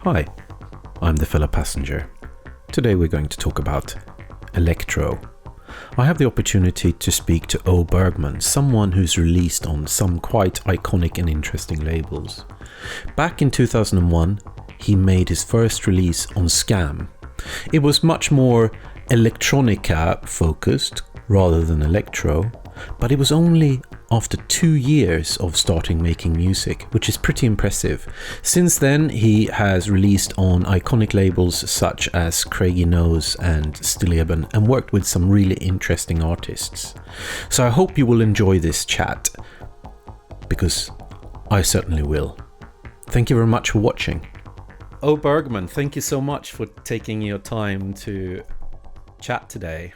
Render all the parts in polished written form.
Hi, I'm the fellow passenger. Today we're going to talk about Electro. I have the opportunity to speak to O Bergman, someone who's released on some quite iconic and interesting labels. Back in 2001, he made his first release on Scam. It was much more electronica focused rather than electro, but it was only after 2 years of starting making music, which is pretty impressive. Since then, he has released on iconic labels such as Craigie Nose and Stilleben and worked with some really interesting artists. So I hope you will enjoy this chat, because I certainly will. Thank you very much for watching. O Bergman, thank you so much for taking your time to chat today.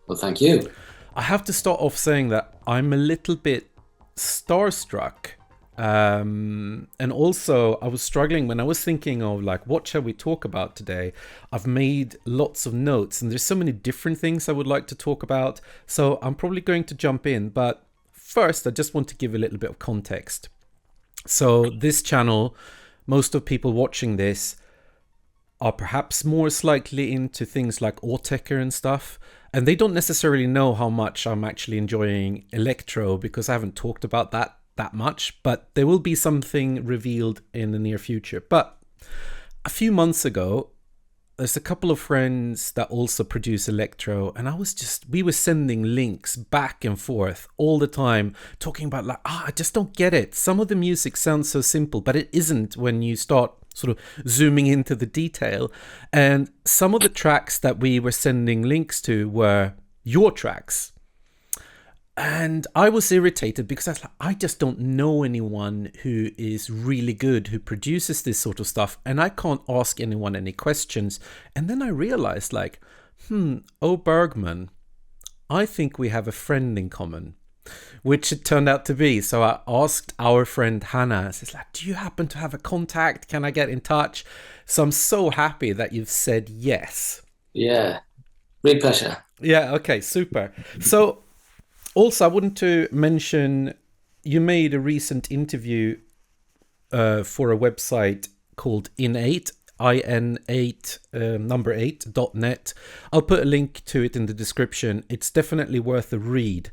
Well, thank you. I have to start off saying that I'm a little bit starstruck. And also I was struggling when I was thinking of like, what shall we talk about today? I've made lots of notes and there's so many different things I would like to talk about. So I'm probably going to jump in. But first, I just want to give a little bit of context. So this channel, most of people watching this are perhaps more slightly into things like Autechre and stuff. And they don't necessarily know how much I'm actually enjoying Electro because I haven't talked about that much, but there will be something revealed in the near future. But a few months ago, there's a couple of friends that also produce Electro, and we were sending links back and forth all the time, talking about like, I just don't get it. Some of the music sounds so simple, but it isn't when you start sort of zooming into the detail. And some of the tracks that we were sending links to were your tracks. And I was irritated because I was like, I just don't know anyone who is really good, who produces this sort of stuff, and I can't ask anyone any questions. And then I realized like, O Bergman, I think we have a friend in common, which it turned out to be. So I asked our friend Hannah, she's like, do you happen to have a contact? Can I get in touch? So I'm so happy that you've said yes. Yeah, great pleasure. Yeah, okay, super. So also, I wanted to mention you made a recent interview for a website called In8, in8 number 8.net. I'll put a link to it in the description. It's definitely worth a read.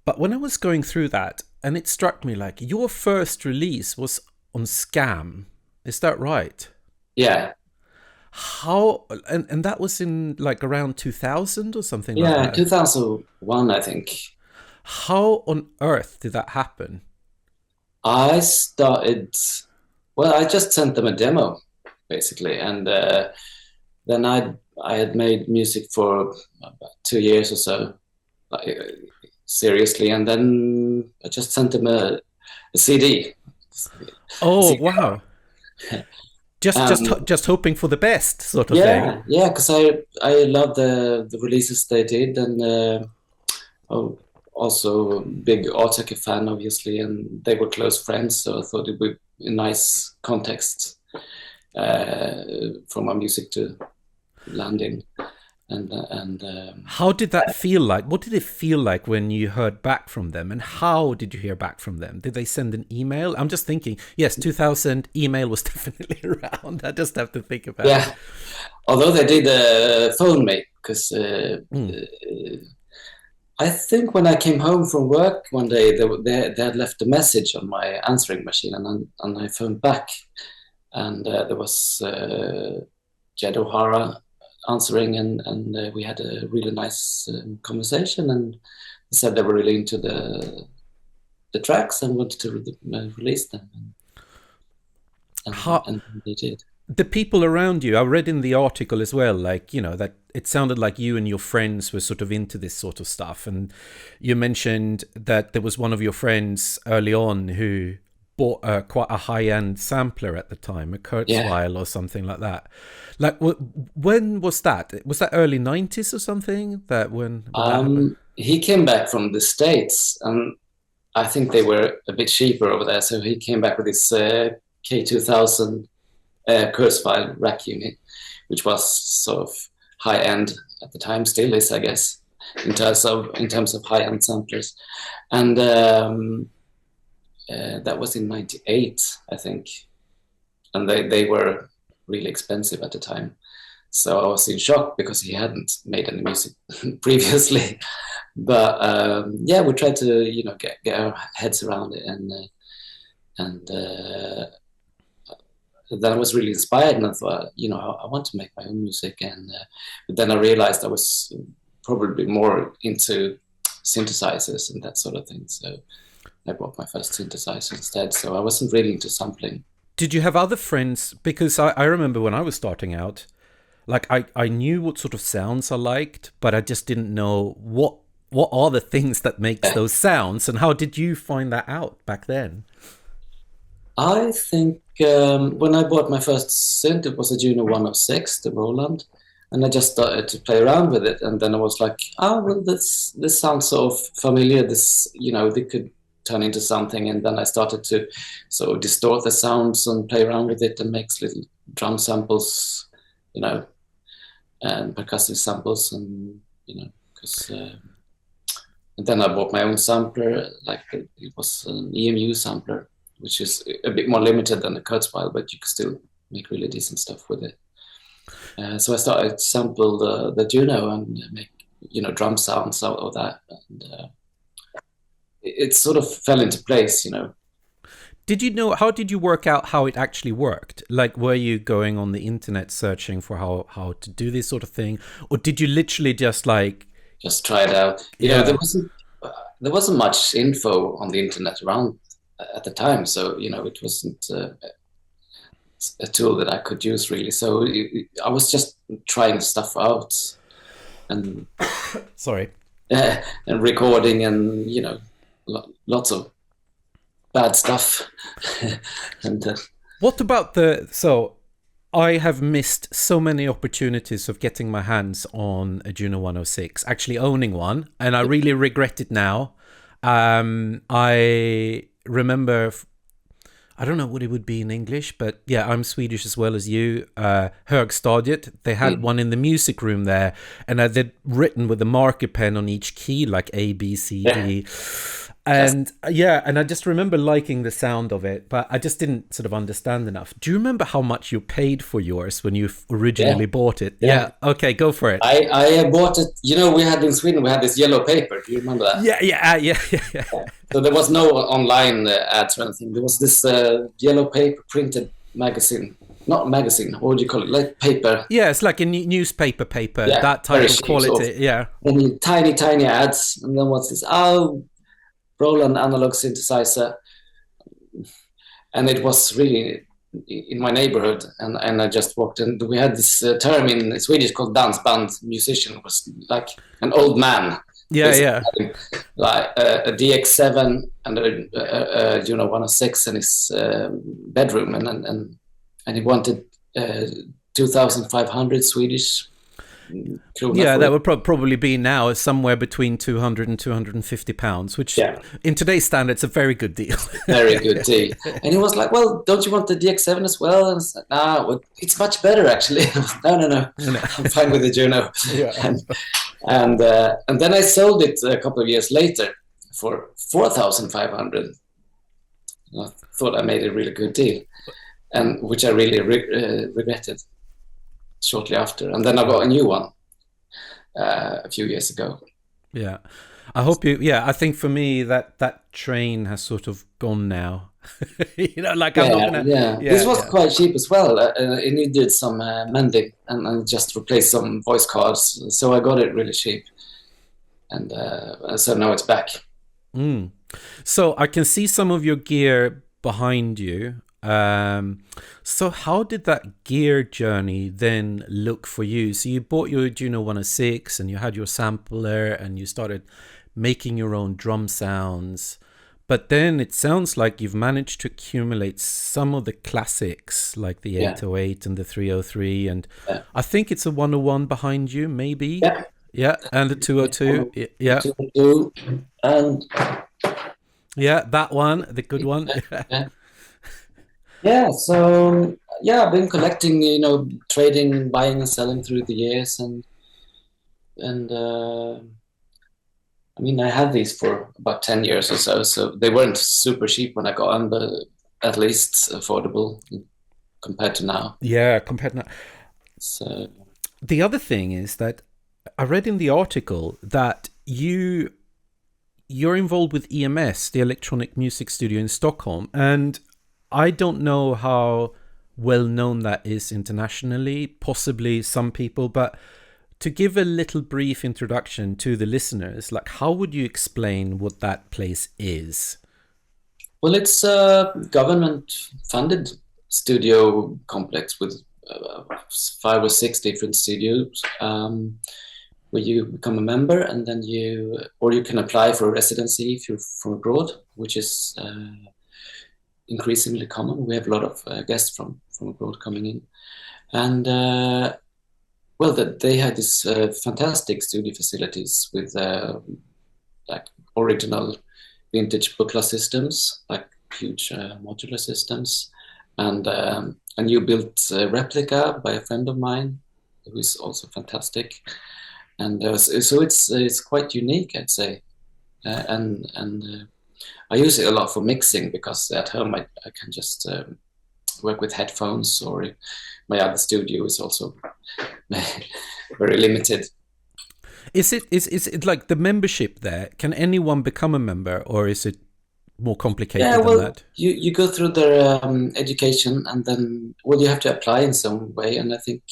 But when I was going through that, and it struck me like your first release was on Scam. Is that right? Yeah. How, and that was in like around 2000 or something like that? Yeah, 2001, I think. How on earth did that happen? I just sent them a demo, basically. And then I had made music for about 2 years or so, like, seriously. And then I just sent them a CD. Oh, wow. Just hoping for the best sort of thing. Yeah, because I love the releases they did. And also a big Autechre fan, obviously, and they were close friends, so I thought it would be a nice context for my music to land in. And how did that feel like? What did it feel like when you heard back from them, and how did you hear back from them? Did they send an email? I'm just thinking, yes, 2000 email was definitely around. I just have to think about it. Although they did phone me, because I think when I came home from work one day, they had left a message on my answering machine, and I phoned back, and there was Jed O'Hara answering, and we had a really nice conversation, and they said they were really into the tracks and wanted to release them, and they did. The people around you, I read in the article as well, like, you know, that it sounded like you and your friends were sort of into this sort of stuff. And you mentioned that there was one of your friends early on who bought quite a high-end sampler at the time, a Kurzweil or something like that. Like, when was that? Was that early 90s or something? That when that happened? He came back from the States, and I think they were a bit cheaper over there. So he came back with his K2000 Kurzweil rack unit, which was sort of high end at the time, still is, I guess, in terms of high end samplers. And that was in '98, I think. And they were really expensive at the time. So I was in shock because he hadn't made any music previously. But yeah, we tried to get our heads around it, and then I was really inspired, and I thought, I want to make my own music. And but then I realized I was probably more into synthesizers and that sort of thing. So I bought my first synthesizer instead. So I wasn't really into sampling. Did you have other friends? Because I remember when I was starting out, like I knew what sort of sounds I liked, but I just didn't know what are the things that makes those sounds, and how did you find that out back then? I think when I bought my first synth, it was a Juno 106, the Roland, and I just started to play around with it, and then I was like, oh well, this sounds so familiar. This they could turn into something, and then I started to sort of distort the sounds and play around with it and make little drum samples, and percussive samples, and because. And then I bought my own sampler, like it was an EMU sampler, which is a bit more limited than the Kurzweil, but you can still make really decent stuff with it. So I started to sample the Juno and make drum sounds out of that, and it sort of fell into place. Did you know, how did you work out how it actually worked? Like, were you going on the internet searching for how to do this sort of thing, or did you literally just like just try it out? There wasn't much info on the internet around at the time, so it wasn't a tool that I could use really. So I was just trying stuff out, and sorry, and recording, and lots of bad stuff. And what about so I have missed so many opportunities of getting my hands on a Juno 106, actually owning one, and I really regret it now. I remember, I don't know what it would be in English, but yeah, I'm Swedish as well as you. Högstadiet, they had one in the music room there, and they'd written with a marker pen on each key, like A, B, C, D. And and I just remember liking the sound of it, but I just didn't sort of understand enough. Do you remember how much you paid for yours when you originally bought it? Yeah. Okay, go for it. I bought it. We had in Sweden, we had this yellow paper. Do you remember that? Yeah. So there was no online ads or anything. There was this yellow paper printed magazine. Not magazine, what would you call it? Like paper. Yeah, it's like a newspaper, that type of quality. Yeah. And tiny ads. And then what's this? Oh, Roland analog synthesizer, and it was really in my neighborhood, and I just walked in. We had this term in Swedish called dansband musician. It was like an old man, like a DX7 and a 106 in his bedroom, and he wanted 2,500 Swedish. Yeah, that would probably be now somewhere between 200 and 250 pounds, which in today's standards, a very good deal. Very good deal. And he was like, well, don't you want the DX7 as well? And I was like, well, it's much better, actually. No. I'm fine with the Juno. Yeah. And then I sold it a couple of years later for 4,500. I thought I made a really good deal, and which I really regretted shortly after. And then I got a new one a few years ago. Yeah. I hope I think for me that train has sort of gone now. I'm not gonna... This was quite cheap as well. It needed some mending and just replaced some voice cards. So I got it really cheap. And so now it's back. So I can see some of your gear behind you. So how did that gear journey then look for you? So you bought your Juno 106 and you had your sampler and you started making your own drum sounds. But then it sounds like you've managed to accumulate some of the classics like the 808 and the 303. And I think it's a 101 behind you, maybe. Yeah. And the 202. Yeah. 202. And that one, the good one. Yeah, so I've been collecting, trading, buying and selling through the years, and I mean, I had these for about 10 years or so they weren't super cheap when I got them, but at least affordable compared to now. Yeah, compared to So the other thing is that I read in the article that you're involved with EMS, the electronic music studio in Stockholm, and I don't know how well known that is internationally, possibly some people, but to give a little brief introduction to the listeners, like how would you explain what that place is? well, it's a government-funded studio complex with 5 or 6 different studios, where you become a member, and then you can apply for a residency if you're from abroad, which is increasingly common. We have a lot of guests from abroad coming in, and well, that they had this fantastic studio facilities with like original vintage Buchla systems, like huge modular systems, and a new built replica by a friend of mine who is also fantastic. And so it's quite unique, I'd say, and I use it a lot for mixing because at home I can just work with headphones, or my other studio is also very limited. Is it like the membership there? Can anyone become a member, or is it more Yeah, complicated than well, that? you go through their education, and then well, you have to apply in some way, and I think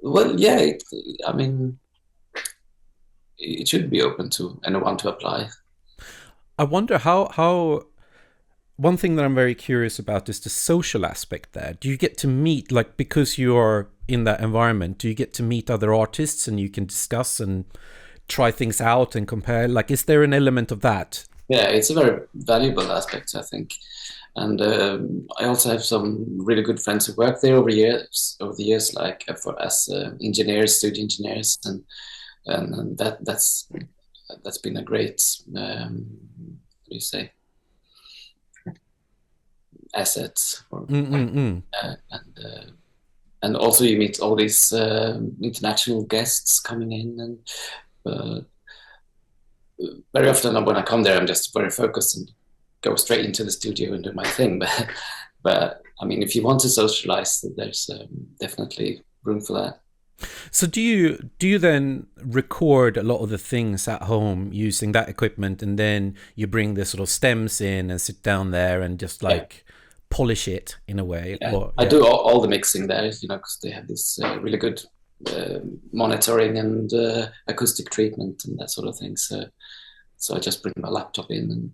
well, yeah, I mean, it should be open to anyone to apply. I wonder how one thing that I'm very curious about is the social aspect there. Do you get to meet, like, because you're in that environment, do you get to meet other artists and you can discuss and try things out and compare? Like, is there an element of that? Yeah, it's a very valuable aspect, I think. And I also have some really good friends who work there over the years, like as engineers, studio engineers, and that's been a great what do you say, asset. And also you meet all these international guests coming in, and uh, very often when I come there, I'm just very focused and go straight into the studio and do my thing. But I mean, if you want to socialize, there's definitely room for that. So do you then record a lot of the things at home using that equipment, and then you bring the sort of stems in and sit down there and just Yeah, like polish it in a way? yeah. Or I yeah. do all the mixing there, because they have this really good uh, monitoring and acoustic treatment and that sort of thing. So I just bring my laptop in and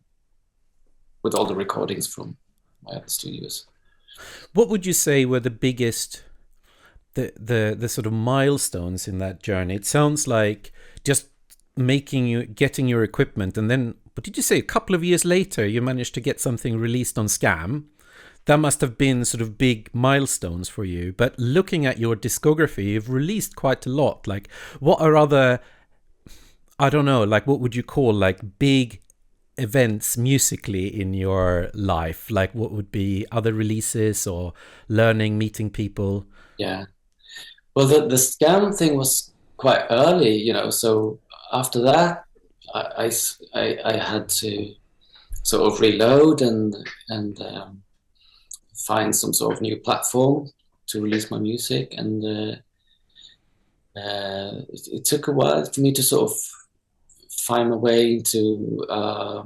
with all the recordings from my other studios. What would you say were the biggest the sort of milestones in that journey? It sounds like just getting your equipment, and then what did you say, a couple of years later you managed to get something released on Scam. That must have been sort of big milestones for you. But looking at your discography, you've released quite a lot. Like, what are other, I don't know, like what would you call like big events musically in your life? Like, what would be other releases or learning, meeting people? Yeah. Well, the Scam thing was quite early, so after that, I had to sort of reload and find some sort of new platform to release my music. And it took a while for me to sort of find my way into a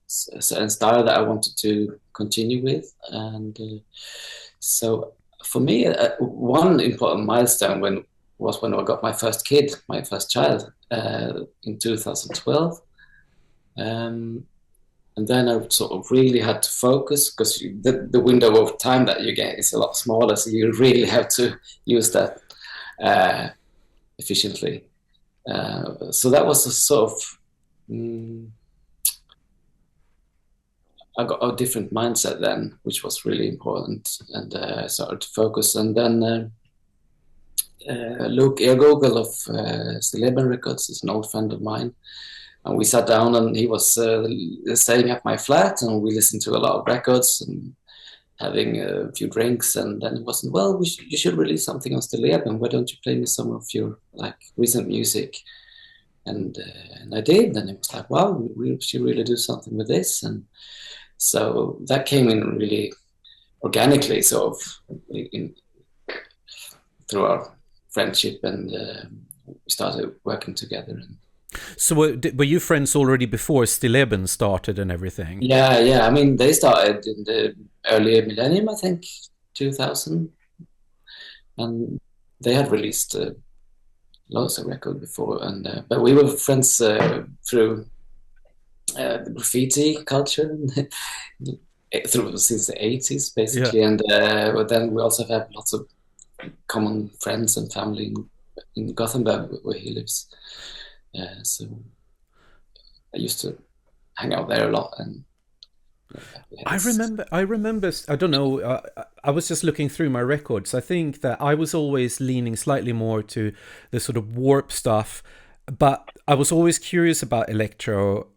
certain style that I wanted to continue with. And so for me, one important milestone was when I got my first kid, my first child, in 2012. And then I sort of really had to focus because the window of time that you get is a lot smaller, so you really have to use that efficiently. So that was a sort of I got a different mindset then, which was really important, and I started to focus. And then Luke Ergogel of Stilleben Records is an old friend of mine, and we sat down, and he was staying at my flat, and we listened to a lot of records and having a few drinks. And then it wasn't, well, you should release something on Stilleben. Why don't you play me some of your like recent music? And I did, and it was like, wow, we should really do something with this. And so that came in really organically, sort of through our friendship, and we started working together. And So were you friends already before Stilleben started and everything? yeah. I mean, they started in the early millennium, I think, 2000, and they had released loads of records before, and but we were friends through the graffiti culture through since the 80s, basically, Yeah. and but then we also have lots of common friends and family in Gothenburg where he lives. So I used to hang out there a lot, and yeah, I remember, I don't know, I was just looking through my records. I think that I was always leaning slightly more to the sort of warp stuff, but I was always curious about electro.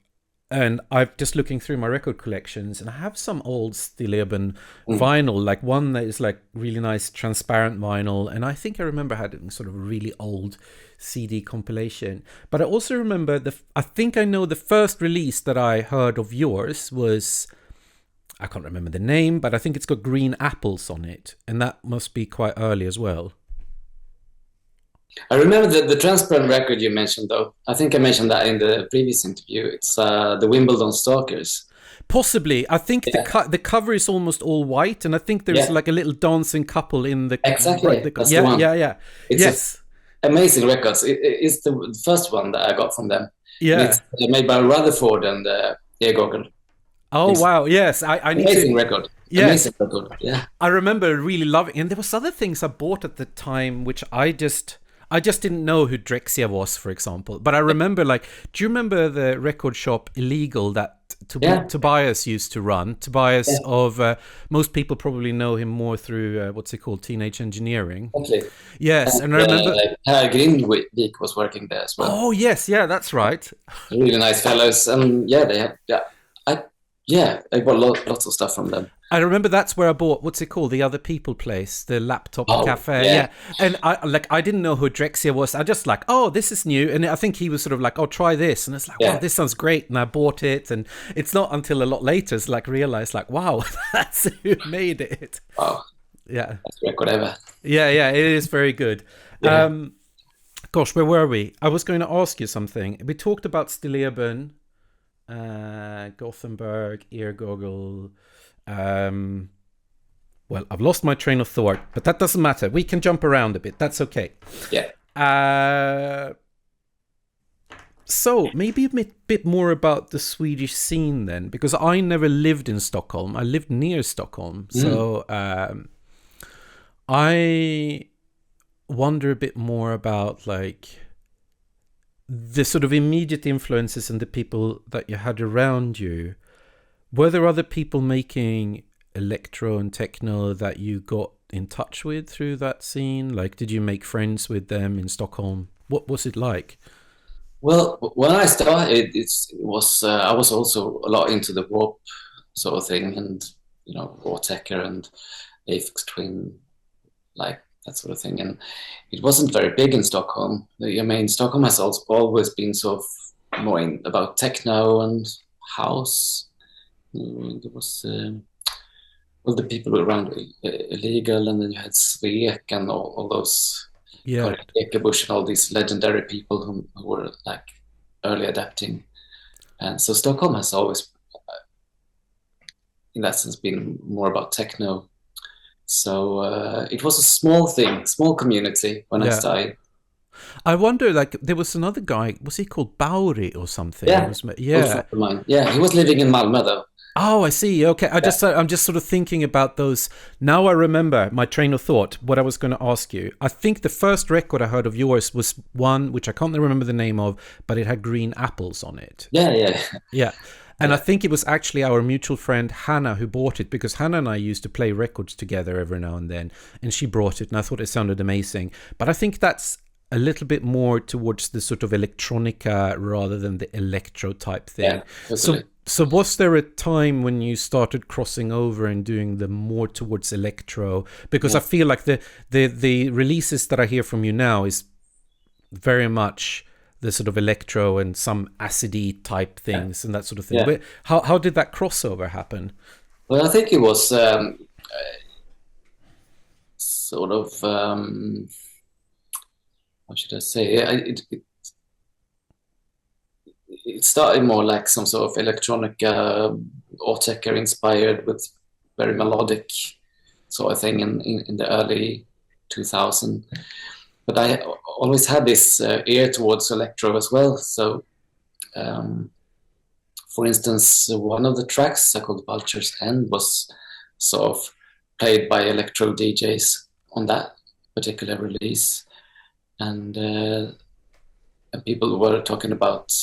And I'm just looking through my record collections, and I have some old Stilleben vinyl, like one that is like really nice transparent vinyl. And I think I remember having sort of a really old CD compilation. But I also remember I think I know the first release that I heard of yours was, I can't remember the name, but I think it's got green apples on it, and that must be quite early as well. I remember the transparent record you mentioned, though. I think I mentioned that in the previous interview. It's the Wimbledon Stalkers. Possibly. I think the cover is almost all white, and I think there's like a little dancing couple in the exactly. That's yeah, the one. yeah. It's yes, amazing records. It's the first one that I got from them. Yeah, and it's made by Rutherford and Gogol. Oh wow, yes. I need amazing to. record. Yes. Amazing record. Yeah. I remember really loving, and there was other things I bought at the time which I just didn't know who Drexia was, for example. But I remember, like, do you remember the record shop Illegal that Tobias used to run? Tobias of most people probably know him more through what's it called, Teenage Engineering. Okay. Yes, and I remember Greenweek was working there as well. Oh yes, yeah, that's right. Really nice fellows, and I bought lots of stuff from them. I remember that's where I bought, what's it called, the Other People place, the laptop cafe. Yeah. And I didn't know who Drexia was. I just like, oh, this is new. And I think he was sort of like, oh, try this. And it's like, wow, this sounds great. And I bought it. And it's not until a lot later it's like realized like, wow, that's who made it. Wow. Yeah. That's record ever. Yeah, it is very good. Yeah. Gosh, where were we? I was going to ask you something. We talked about Stilleben, Gothenburg, Eargoggle. Well, I've lost my train of thought, but that doesn't matter. We can jump around a bit. That's okay. Yeah. So maybe a bit more about the Swedish scene then, because I never lived in Stockholm. I lived near Stockholm. So I wonder a bit more about like the sort of immediate influences and the people that you had around you. Were there other people making electro and techno that you got in touch with through that scene? Like, did you make friends with them in Stockholm? What was it like? Well, when I started, I was also a lot into the warp sort of thing, and Vortecker and Aphex Twin, like that sort of thing. And it wasn't very big in Stockholm. I mean, Stockholm has also always been sort of more about techno and house. There was the people around Illegal, and then you had Svek and all those Ekebush and all these legendary people who were like early adapting. And so Stockholm has always, in that sense, been more about techno. So it was a small community when I started. I wonder, like, there was another guy, was he called Bauri or something? Yeah, he was living in Malmö though. Oh, I see. Okay, I'm just sort of thinking about those. Now I remember my train of thought, what I was going to ask you. I think the first record I heard of yours was one, which I can't remember the name of, but it had green apples on it. Yeah. And I think it was actually our mutual friend Hannah who bought it, because Hannah and I used to play records together every now and then, and she brought it, and I thought it sounded amazing. But I think that's a little bit more towards the sort of electronica rather than the electro type thing. Yeah, totally. So was there a time when you started crossing over and doing the more towards electro? Because I feel like the releases that I hear from you now is very much the sort of electro and some acidy type things and that sort of thing. But how did that crossover happen? Well, I think it was sort of what should I say? It started more like some sort of electronic Autechre inspired with very melodic sort of thing in the early 2000s. But I always had this ear towards electro as well. So, for instance, one of the tracks called Vulture's End was sort of played by electro DJs on that particular release. And people were talking about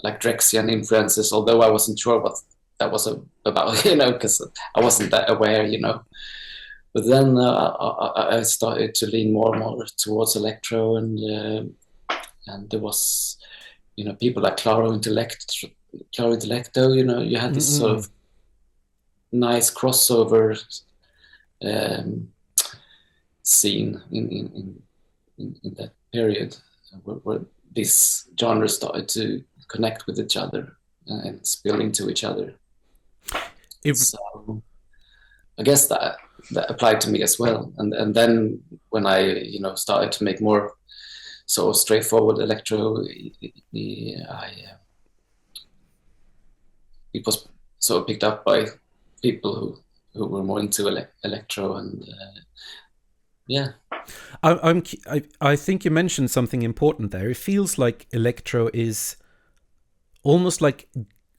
like Drexian influences, although I wasn't sure what that was about, because I wasn't that aware. But then I started to lean more and more towards electro, and there was, people like Claro Intellecto. You had this sort of nice crossover scene in that period where these genres started to connect with each other and spill into each other. So I guess that applied to me as well. And then when I started to make more sort of straightforward electro, it was sort of picked up by people who were more into electro, and yeah. I think you mentioned something important there. It feels like electro is almost like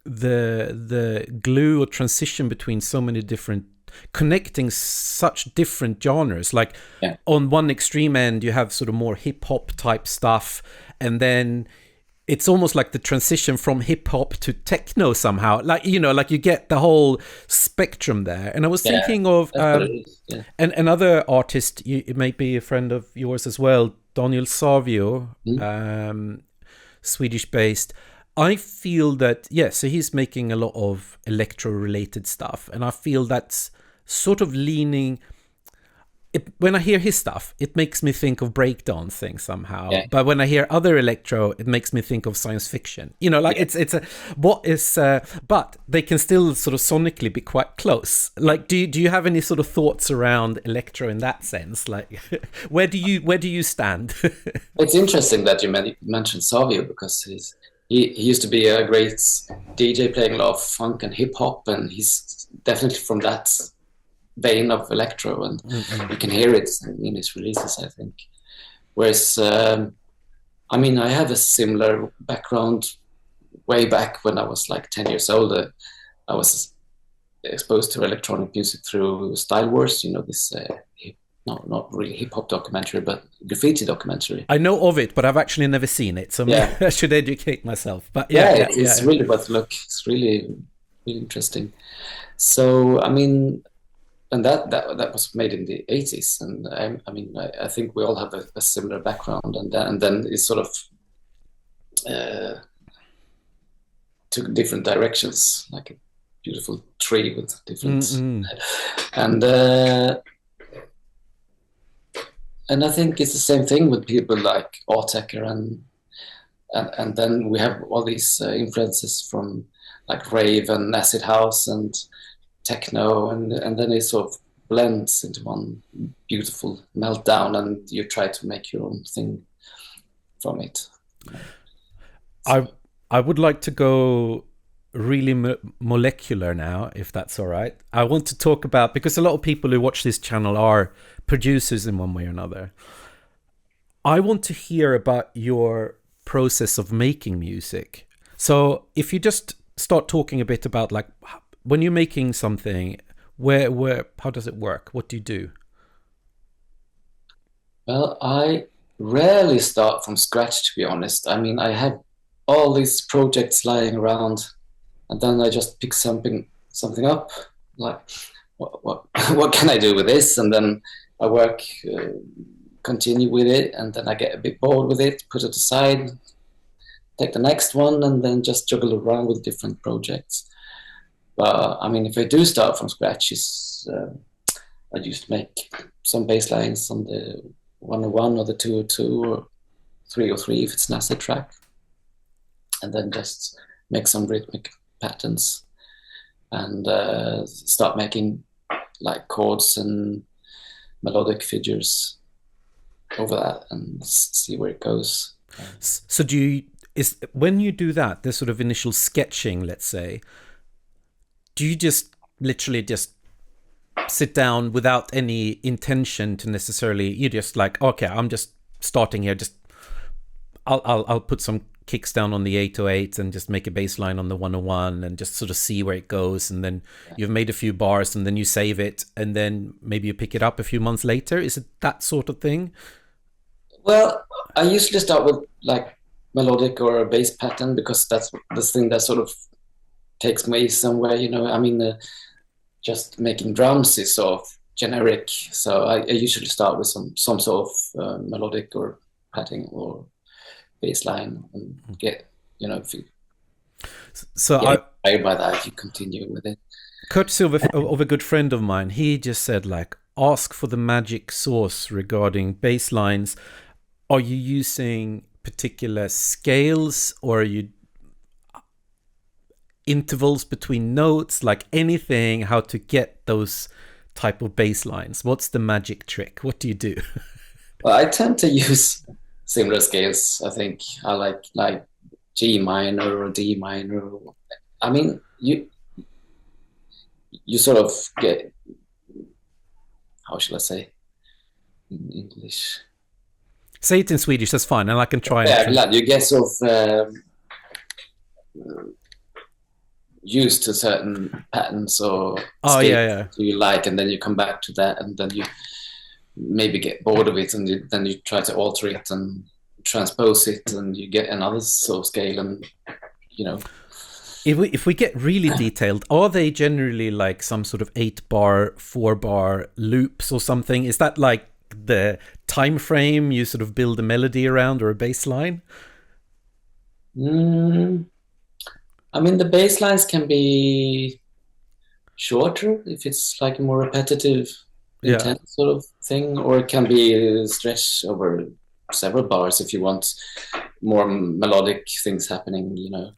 the glue or transition between so many different, connecting such different genres. Like on one extreme end, you have sort of more hip hop type stuff, and then it's almost like the transition from hip hop to techno somehow. Like like you get the whole spectrum there. And I was thinking of and another artist, it may be a friend of yours as well, Daniel Savio, Swedish based. I feel that so he's making a lot of electro related stuff, and I feel that's sort of leaning. When I hear his stuff, it makes me think of breakdancing somehow. Yeah. But when I hear other electro, it makes me think of science fiction. It's but they can still sort of sonically be quite close. Like, do you have any sort of thoughts around electro in that sense? Like, where do you stand? It's interesting that you mentioned Savio, because he used to be a great DJ playing a lot of funk and hip hop, and he's definitely from that vein of electro, and you can hear it in his releases, I think. Whereas I have a similar background. Way back when I was like 10 years old, I was exposed to electronic music through Style Wars, this not really hip-hop documentary, but graffiti documentary. I know of it, but I've actually never seen it, so maybe I should educate myself. But it's really worth a look. It's really, really interesting. So and that was made in the 80s, and I think we all have a similar background, and then it sort of took different directions, like a beautiful tree with different and I think it's the same thing with people like Autechre, and then we have all these influences from like rave and acid house and techno, and then it sort of blends into one beautiful meltdown, and you try to make your own thing from it. I would like to go really molecular now, if that's all right. I want to talk about, because a lot of people who watch this channel are producers in one way or another. I want to hear about your process of making music. So if you just start talking a bit about, like, when you're making something, where how does it work? What do you do? Well, I rarely start from scratch, to be honest. I have all these projects lying around, and then I just pick something up, like what can I do with this, and then I work, continue with it, and then I get a bit bored with it, put it aside, take the next one, and then just juggle around with different projects. But if I do start from scratch, I used to make some bass lines on the 101 or the 202 or 303 if it's an acid track, and then just make some rhythmic patterns and start making like chords and melodic figures over that and see where it goes. So do you, is when you do that, the sort of initial sketching, let's say, do you just literally just sit down without any intention to necessarily, you just like, okay, I'm just starting here, just I'll put some kicks down on the 808 and just make a bass line on the 101 and just sort of see where it goes, and then you've made a few bars and then you save it and then maybe you pick it up a few months later? Is it that sort of thing? Well, I usually start with like melodic or a bass pattern because that's the thing that sort of takes me somewhere. I mean, just making drums is sort of generic, so I usually start with some sort of melodic or pattern or bass line and get, if you So get inspired by that, you continue with it. courtesy of a good friend of mine, he just said, like, ask for the magic sauce regarding bass lines. Are you using particular scales, or are you intervals between notes, like anything, how to get those type of bass lines? What's the magic trick? What do you do? Well, I tend to use similar scales. I think I like G minor or D minor. I mean, you sort of get, how should I say in English? Say it in Swedish, that's fine, and I can try. Yeah, you get sort of used to certain patterns or scales you like, and then you come back to that, and then you maybe get bored of it, and then you try to alter it and transpose it, and you get another sort of scale, and If we get really detailed, are they generally like some sort of 8-bar, 4-bar loops or something? Is that like the time frame you sort of build a melody around, or a bass line? I mean, the bass lines can be shorter if it's like a more repetitive, intense sort of thing, or it can be stretched over several bars if you want more melodic things happening,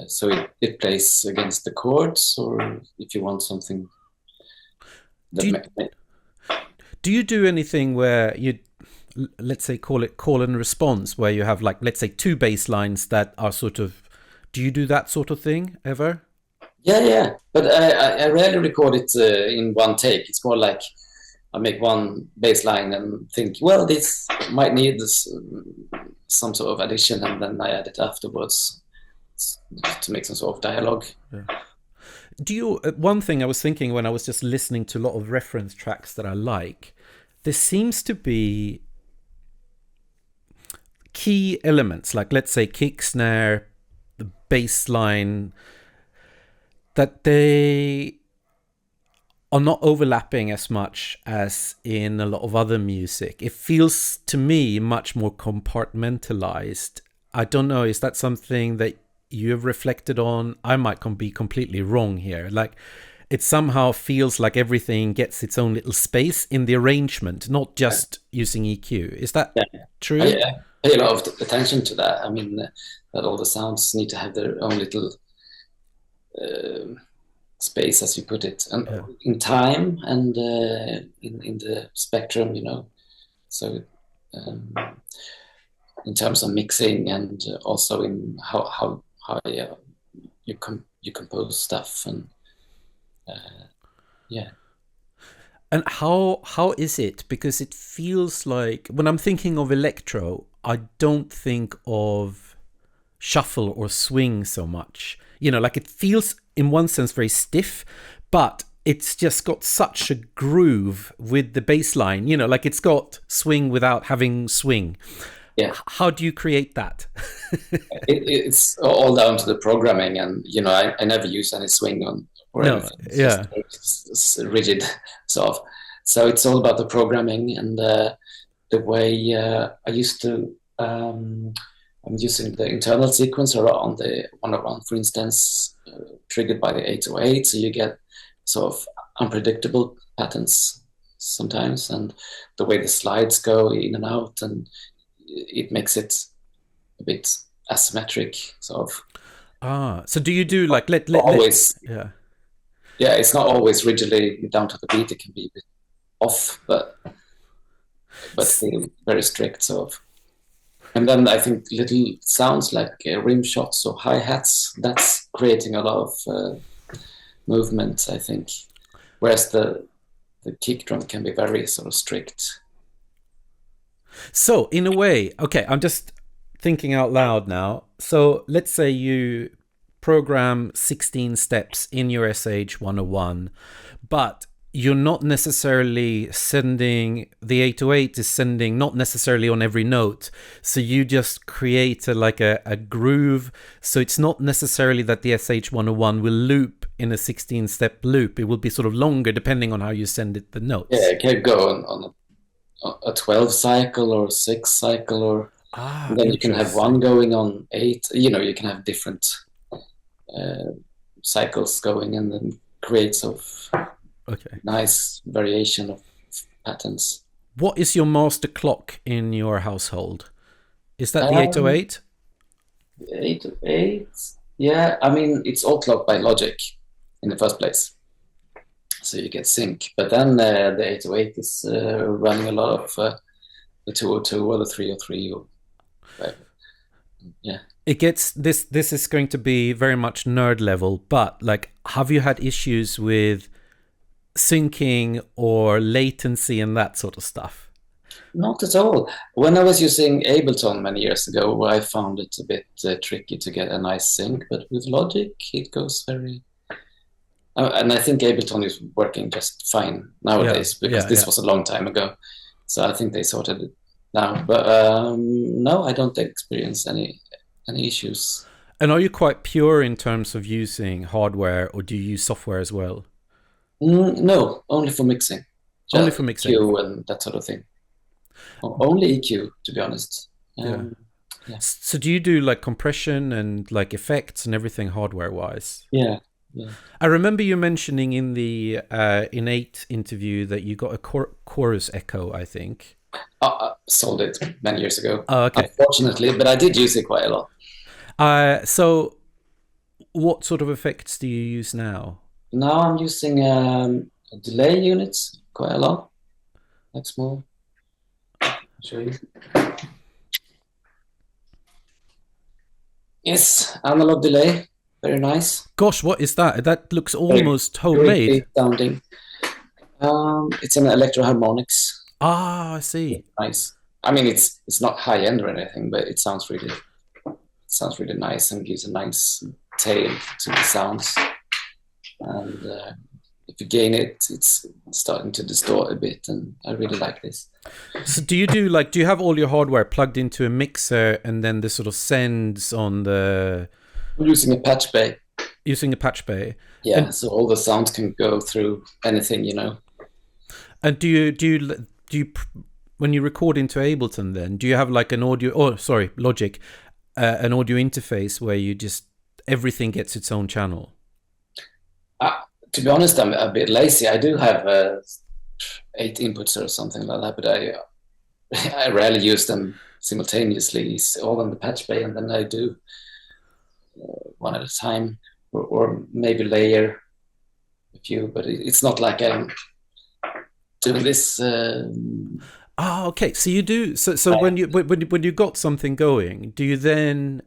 so it plays against the chords, or if you want something do you do anything where you, let's say, call it call and response, where you have, like, let's say, two bass lines that are sort of, do you do that sort of thing ever? Yeah, but I rarely record it in one take. It's more like I make one bass line and think, well, this might need some sort of addition, and then I add it afterwards to make some sort of dialogue. Yeah. Do you, one thing I was thinking when I was just listening to a lot of reference tracks that I like, there seems to be key elements, like, let's say, kick, snare, the bass line, that they are not overlapping as much as in a lot of other music. It feels to me much more compartmentalized. I don't know, is that something that you have reflected on? I might be completely wrong here. Like, it somehow feels like everything gets its own little space in the arrangement, not just using EQ. Is that true? I pay a lot of attention to that. I mean, that all the sounds need to have their own little space, as you put it, and in time and in the spectrum, So in terms of mixing, and also in how you compose stuff, and And how is it? Because it feels like, when I'm thinking of electro, I don't think of shuffle or swing so much. Like, it feels in one sense very stiff, but it's just got such a groove with the bass line, like it's got swing without having swing. Yeah. How do you create that? It's all down to the programming, and I never use any swing on or anything. It's rigid sort of. So it's all about the programming and the way I used to. I'm using the internal sequencer on the 101, for instance, triggered by the 808. So you get sort of unpredictable patterns sometimes, and the way the slides go in and out, and it makes it a bit asymmetric, sort of. So do you do like always? Yeah, it's not always rigidly down to the beat. It can be a bit off, but still very strict. So, and then I think little sounds like rim shots or hi hats. That's creating a lot of movement, I think. Whereas the kick drum can be very sort of strict. So in a way, okay, I'm just thinking out loud now. So let's say you program 16 steps in your SH101, but you're not necessarily sending, the 808 is sending not necessarily on every note. So you just create a groove. So it's not necessarily that the SH101 will loop in a 16-step loop. It will be sort of longer depending on how you send it the notes. Yeah, it can go on a 12 cycle or 6 cycle, or then you can have one going on 8. You can have different cycles going, and then creates of nice variation of patterns. What is your master clock in your household? Is that the 808? 808, yeah. I mean, it's all clocked by Logic in the first place, so you get sync. But then the 808 is running a lot of the 202 or the 303 or whatever. Yeah. It gets this is going to be very much nerd level, but like, have you had issues with syncing or latency and that sort of stuff? Not at all. When I was using Ableton many years ago, I found it a bit tricky to get a nice sync, but with Logic it goes very and I think Ableton is working just fine nowadays, because this was a long time ago, so I think they sorted it now. But no, I don't experience any issues. And are you quite pure in terms of using hardware, or do you use software as well? No, only for mixing. Only for mixing. EQ and that sort of thing. Only EQ, to be honest. Yeah. So do you do like compression and like effects and everything hardware wise? Yeah. I remember you mentioning in the Innate interview that you got a chorus echo, I think. Sold it many years ago. Oh, okay. Unfortunately, but I did use it quite a lot. So what sort of effects do you use now? Now I'm using delay units quite a lot. Like small. I'll show you. Yes, analog delay. Very nice. Gosh, what is that? That looks almost homemade. Very sounding. It's an Electro harmonics. Ah, I see. It's nice. I mean, it's not high end or anything, but it sounds really nice and gives a nice tail to the sounds. And if you gain it, it's starting to distort a bit, and I really like this. So do you have all your hardware plugged into a mixer, and then this sort of sends on the... I'm using a patch bay. Using a patch bay. Yeah, and so all the sounds can go through anything, And do you when you record into Ableton, then do you have like an audio? Oh, sorry, Logic, an audio interface where you just everything gets its own channel? To be honest, I'm a bit lazy. I do have 8 inputs or something like that, but I rarely use them simultaneously. It's all on the patch bay, and then I do one at a time, or maybe layer a few. But it's not like I'm doing this. Okay. So you do. So when you got something going, do you then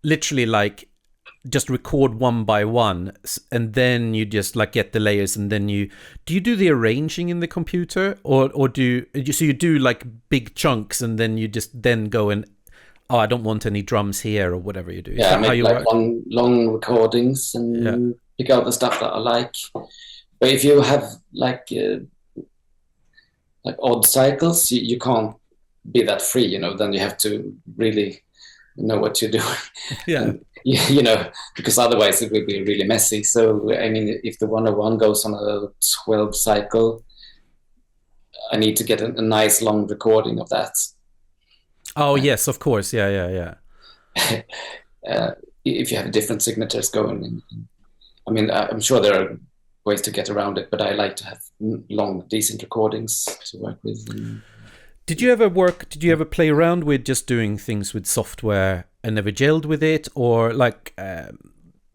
literally like just record one by one, and then you just like get the layers, and then do you do the arranging in the computer, or do you do like big chunks, and then you just then go and I don't want any drums here, or whatever you do? Yeah, I make like long recordings and pick out the stuff that I like. But if you have like odd cycles, you can't be that free, then you have to really know what you're doing. Yeah. And, because otherwise it will be really messy. So, I mean, if the 101 goes on a 12 cycle, I need to get a nice long recording of that. Oh, yes, of course. Yeah. If you have different signatures going. I mean, I'm sure there are ways to get around it, but I like to have long, decent recordings to work with. Did you ever play around with just doing things with software and never gelled with it? Or like,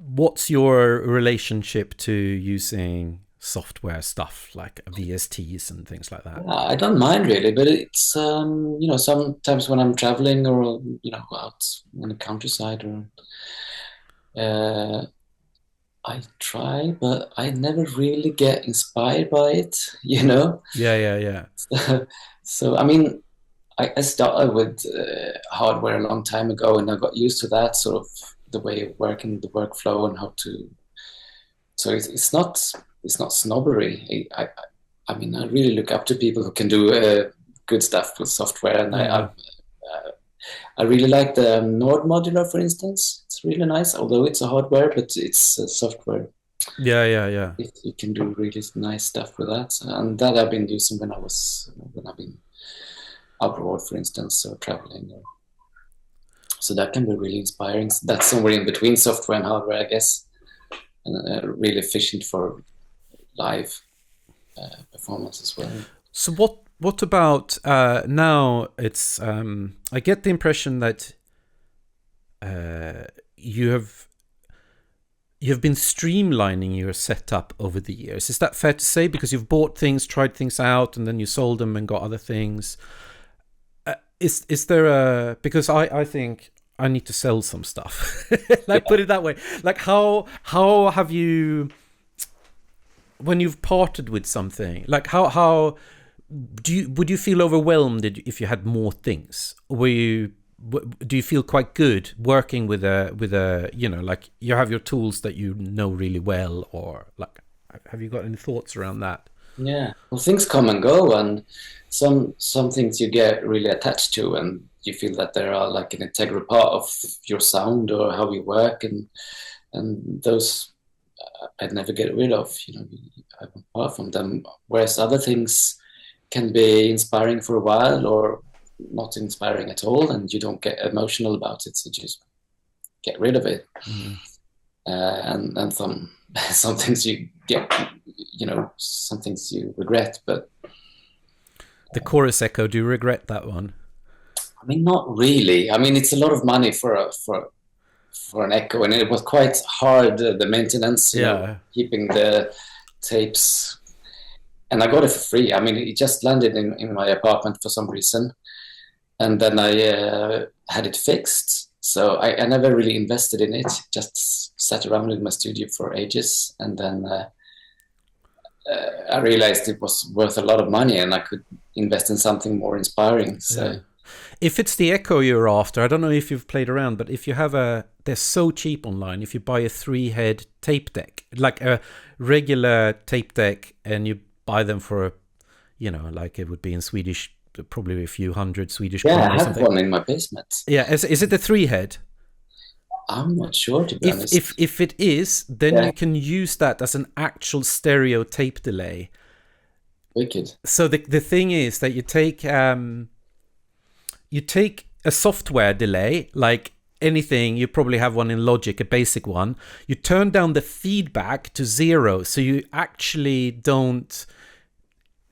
what's your relationship to using software stuff like VSTs and things like that? I don't mind really, but it's sometimes when I'm traveling or out in the countryside or I try, but I never really get inspired by it, Yeah. So I mean, I started with hardware a long time ago, and I got used to that sort of the way of working, the workflow, and how to. So it's not snobbery. I mean, I really look up to people who can do good stuff with software, and I really like the Nord modular, for instance. It's really nice, although it's a hardware, but it's a software. Yeah. You can do really nice stuff with that, and that I've been using when I've been abroad, for instance, or traveling. So that can be really inspiring. That's somewhere in between software and hardware, I guess, and really efficient for live performance as well. So what about now? It's I get the impression that you've been streamlining your setup over the years. Is that fair to say? Because you've bought things, tried things out, and then you sold them and got other things. Is there because I think I need to sell some stuff. Put it that way. Like how have you, when you've parted with something, like how would you feel overwhelmed if you had more things? Do you feel quite good working with a like you have your tools that you know really well, or like have you got any thoughts around that? Yeah, well, things come and go, and some things you get really attached to, and you feel that they are like an integral part of your sound or how you work, and those I'd never get rid of. Apart from them, whereas other things can be inspiring for a while or not inspiring at all, and you don't get emotional about it, so just get rid of it. And some things you get, some things you regret. But the chorus echo, do you regret that one? I mean, not really. I mean, it's a lot of money for an echo, and it was quite hard, the maintenance, keeping the tapes. And I got it for free. I mean, it just landed in my apartment for some reason. And then I had it fixed. So I never really invested in it, just sat around in my studio for ages. And then I realized it was worth a lot of money and I could invest in something more inspiring. So. Yeah. If it's the echo you're after, I don't know if you've played around, but if you have they're so cheap online. If you buy a 3-head tape deck, like a regular tape deck, and you buy them for, like it would be in Swedish, probably a few hundred Swedish kronor. Yeah, I have one in my basement. Yeah, is it the 3-head? I'm not sure, to be honest. If it is, then you can use that as an actual stereo tape delay. Wicked. So the thing is that you take a software delay, like anything, you probably have one in Logic, a basic one. You turn down the feedback to 0, so you actually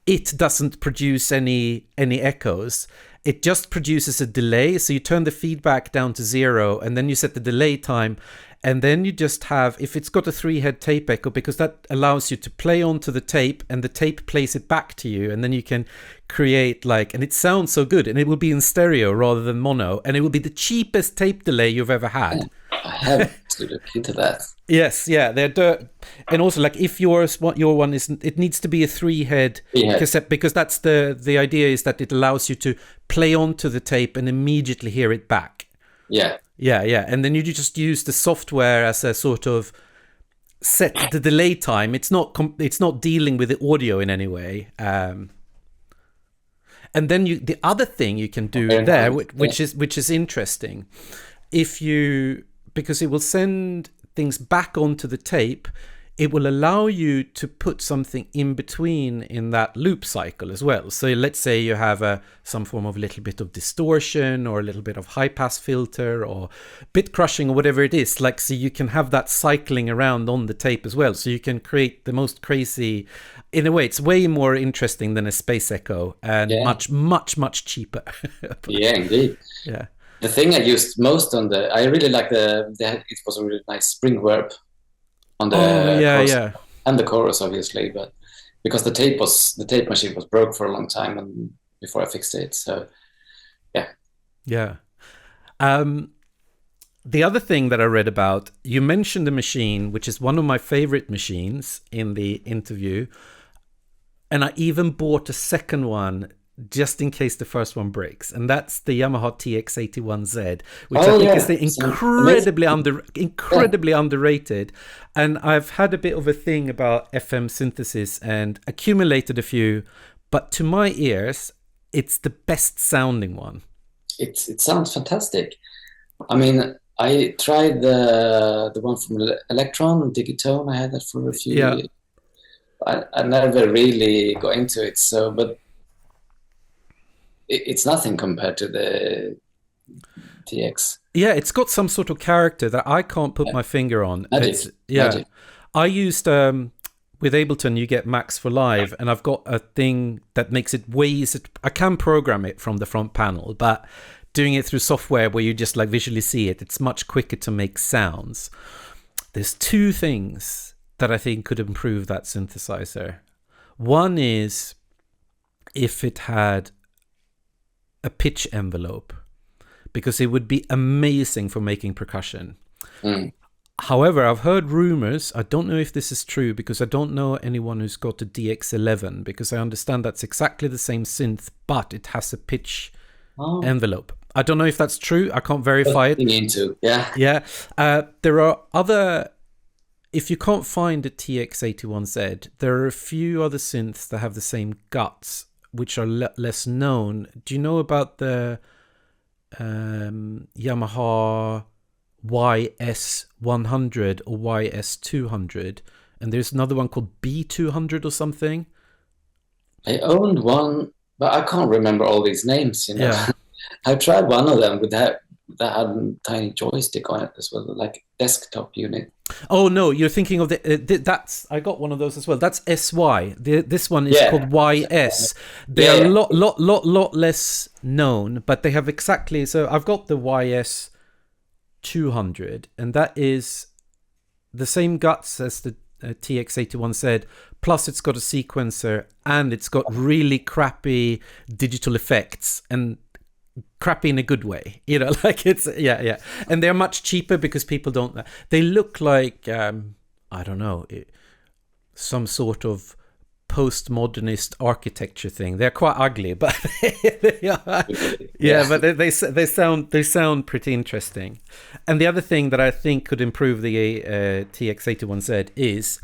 it doesn't produce any echoes. It just produces a delay, so you turn the feedback down to 0, and then you set the delay time, and then you just have, if it's got a 3-head tape echo, because that allows you to play onto the tape, and the tape plays it back to you, and then you can create and it sounds so good, and it will be in stereo rather than mono, and it will be the cheapest tape delay you've ever had. I have to look into that. Yes, yeah, and also if your one is, it needs to be a 3-head cassette, because that's the idea is that it allows you to play onto the tape and immediately hear it back. Yeah. Yeah, and then you just use the software as a sort of set the delay time. It's not dealing with the audio in any way. And then the other thing you can do there, which is interesting, because it will send things back onto the tape, it will allow you to put something in between in that loop cycle as well. So let's say you have some form of little bit of distortion or a little bit of high pass filter or bit crushing or whatever it is, so you can have that cycling around on the tape as well. So you can create the most crazy, in a way, it's way more interesting than a space echo and much, much, much cheaper. Yeah, indeed. Yeah. the thing I used most on I really like it was a really nice spring verb on Oh the yeah, chorus yeah, and the chorus, obviously, but because the tape machine was broke for a long time and before I fixed it. So yeah. yeah. Um, the other thing that I read about, you mentioned the machine, which is one of my favorite machines in the interview, and I even bought a second one just in case the first one breaks, and that's the Yamaha TX81Z, which I Oh think is yeah, the it's amazing. Yeah. incredibly underrated. And I've had a bit of a thing about FM synthesis and accumulated a few, but to my ears, it's the best sounding one. It sounds fantastic. I mean, I tried the one from Electron, Digitone. I had that for a few Yeah. years. I never really got into it. So, but it's nothing compared to the TX. Yeah, it's got some sort of character that I can't put Yeah. my finger on. Magic, It's yeah. magic. I used with Ableton you get Max for Live, and I've got a thing that makes it way easier. I can program it from the front panel, but doing it through software where you just like visually see it, it's much quicker to make sounds. There's two things that I think could improve that synthesizer. One is if it had a pitch envelope, because it would be amazing for making percussion. Mm. However, I've heard rumors, I don't know if this is true because I don't know anyone who's got a DX11, because I understand that's exactly the same synth, but it has a pitch envelope. I don't know if that's true. I can't verify it. Yeah. Yeah. There are other... If you can't find a TX81Z, there are a few other synths that have the same guts, which are less known. Do you know about the Yamaha YS100 or YS200? And there's another one called B200 or something. I owned one, but I can't remember all these names, you know. Yeah. I tried one of them with that had a tiny joystick on it as well, like desktop unit. Oh no, you're thinking of that's I got one of those as well. That's SY. This one is called YS. They're a lot less known, but they have exactly. So I've got the YS 200, and that is the same guts as the TX81Z. Plus, it's got a sequencer, and it's got really crappy digital effects, and crappy in a good way, you know, like it's and they're much cheaper because people don't, they look like I don't know, some sort of postmodernist architecture thing. They're quite ugly, but but they sound pretty interesting. And the other thing that I think could improve the TX81Z is,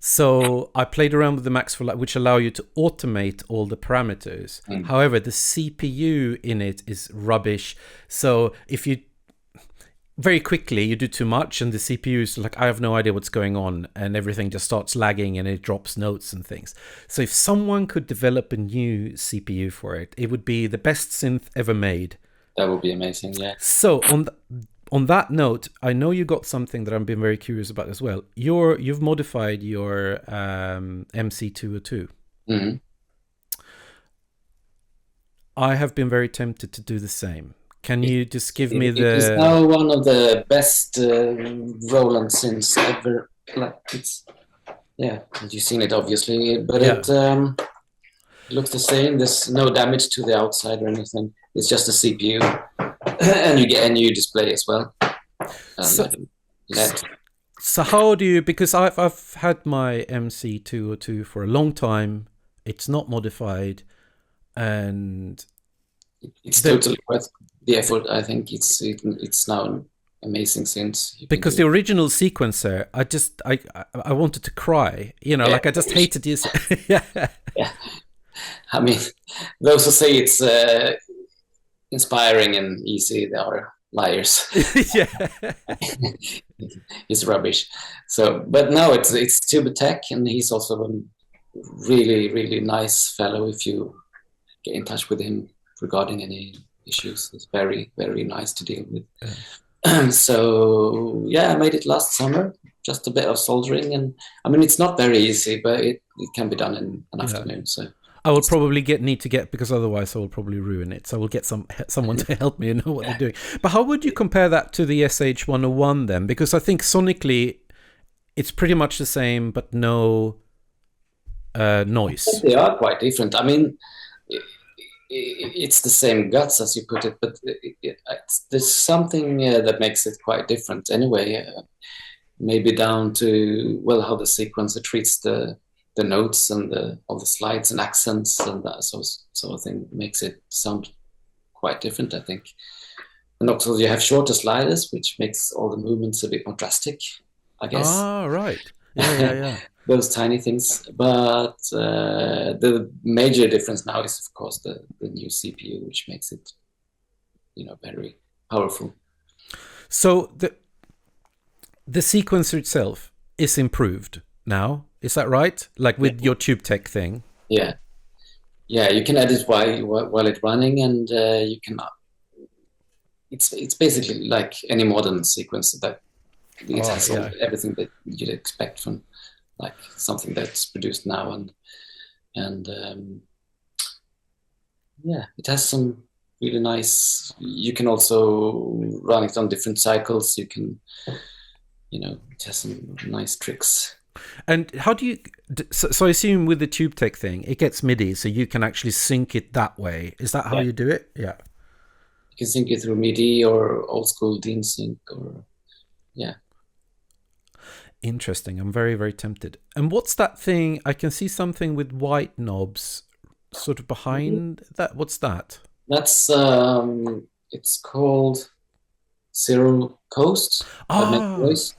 so I played around with the Max for Live, which allow you to automate all the parameters. However, the CPU in it is rubbish. So if you very quickly you do too much, and the CPU is like, I have no idea what's going on, and everything just starts lagging and it drops notes and things. So if someone could develop a new CPU for it, it would be the best synth ever made. That would be amazing. Yeah. So on that note, I know you got something that I've been very curious about as well. You've modified your MC202. Mm-hmm. I have been very tempted to do the same. Can you just give me the... It's now one of the best Roland synths ever. Like you've seen it obviously, but it looks the same. There's no damage to the outside or anything. It's just a CPU. And you get a new display as well. So how do you, because I've had my MC202 for a long time, it's not modified, and it's totally worth the effort. I think it's now an amazing synth. Because the original sequencer, I wanted to cry, you know, like I just hated using it. Yeah. I mean, those who say it's inspiring and easy, they are liars. It's rubbish. So, but no, it's Tuba Tech, and he's also a really, really nice fellow. If you get in touch with him regarding any issues, it's very, very nice to deal with. So I made it last summer, just a bit of soldering, and I mean, it's not very easy, but it can be done in an afternoon. So I will probably need to get, because otherwise I will probably ruin it. So I will get someone to help me and know what they're doing. But how would you compare that to the SH-101 then? Because I think sonically it's pretty much the same, but no noise. They are quite different. I mean, it's the same guts as you put it, but there's something that makes it quite different anyway. Maybe down to, well, how the sequencer treats the notes and all the slides and accents and that sort of thing makes it sound quite different, I think. And also you have shorter sliders, which makes all the movements a bit more drastic, I guess. Ah, right. Yeah. Those tiny things. But the major difference now is, of course, the new CPU, which makes it, very powerful. So the sequencer itself is improved now. Is that right? Like with your Tube Tech thing? Yeah. You can edit while it's running, and you can. It's basically like any modern sequencer that it has everything that you'd expect from like something that's produced now, and it has some really nice. You can also run it on different cycles. You can, it has some nice tricks. And how do you... So I assume with the Tube Tech thing, it gets MIDI, so you can actually sync it that way. Is that how you do it? Yeah. You can sync it through MIDI or old school DIN sync or... Yeah. Interesting. I'm very, very tempted. And what's that thing? I can see something with white knobs sort of behind that. What's that? That's... it's called... Zero Coast.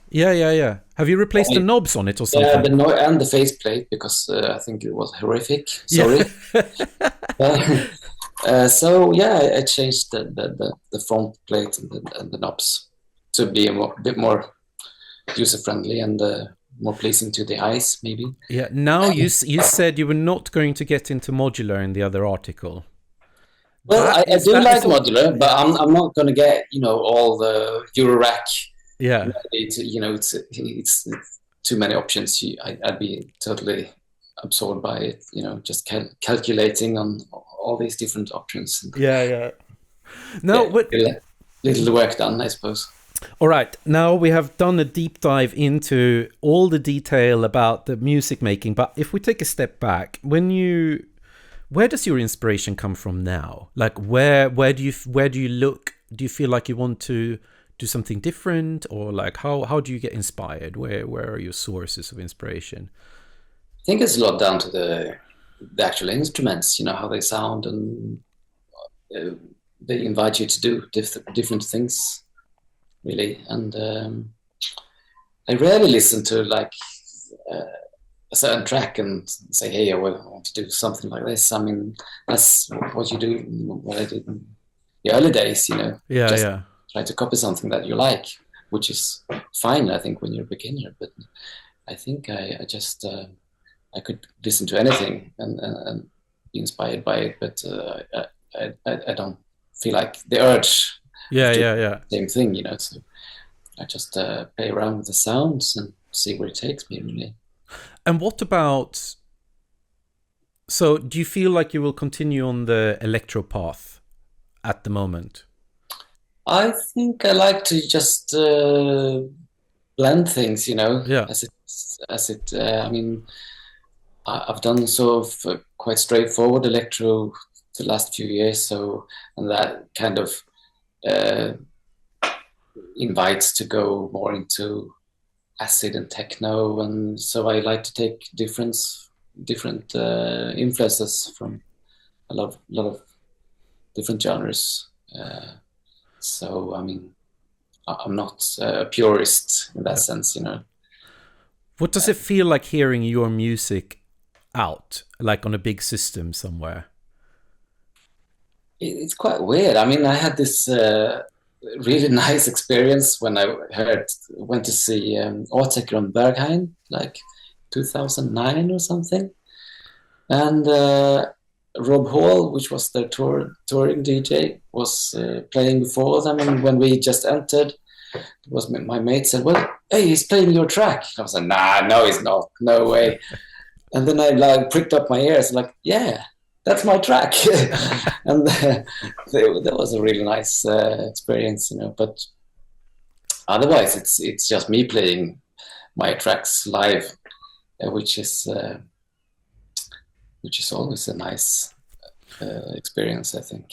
Yeah. Have you replaced the knobs on it or something? Yeah, and the faceplate, because I think it was horrific. Sorry. I changed the front plate and the knobs to be a bit more user friendly and more pleasing to the eyes, maybe. Yeah. Now you said you were not going to get into modular in the other article. Well, I do like modular, but I'm not going to get all the Eurorack. Yeah, it's too many options. I'd be totally absorbed by it. Just calculating on all these different options. Yeah. No, little work done, I suppose. All right, now we have done a deep dive into all the detail about the music making. But if we take a step back, where does your inspiration come from now? Like where do you look? Do you feel like you want to do something different, or like how do you get inspired? Where are your sources of inspiration? I think it's a lot down to the actual instruments, how they sound, and they invite you to do different things, really. And I rarely listen to like a certain track and say, hey, I want to do something like this. I mean, that's what you do, what I did in the early days, Try to copy something that you like, which is fine, I think, when you're a beginner. But I think I just, I could listen to anything and be inspired by it, but I don't feel like the urge. Same thing, so I just play around with the sounds and see where it takes me, really. And what about... So do you feel like you will continue on the electro path at the moment? I think I like to just blend things, as it. I mean, I've done sort of quite straightforward electro the last few years, and that kind of invites to go more into acid and techno, and so I like to take different influences from a lot of different genres. So I mean, I'm not a purist in that sense, What does it feel like hearing your music out, like on a big system somewhere? It's quite weird. I mean, I had this really nice experience when I went to see Obergman on Berghain, like 2009 or something, and Rob Hall, which was their touring DJ, was playing before them, and when we just entered, my mate said, "Well, hey, he's playing your track." I was like, "Nah, no, he's not. No way." And then I like pricked up my ears, like, "Yeah, that's my track. And that was a really nice experience, you know. But otherwise, it's just me playing my tracks live, which is always a nice experience, I think.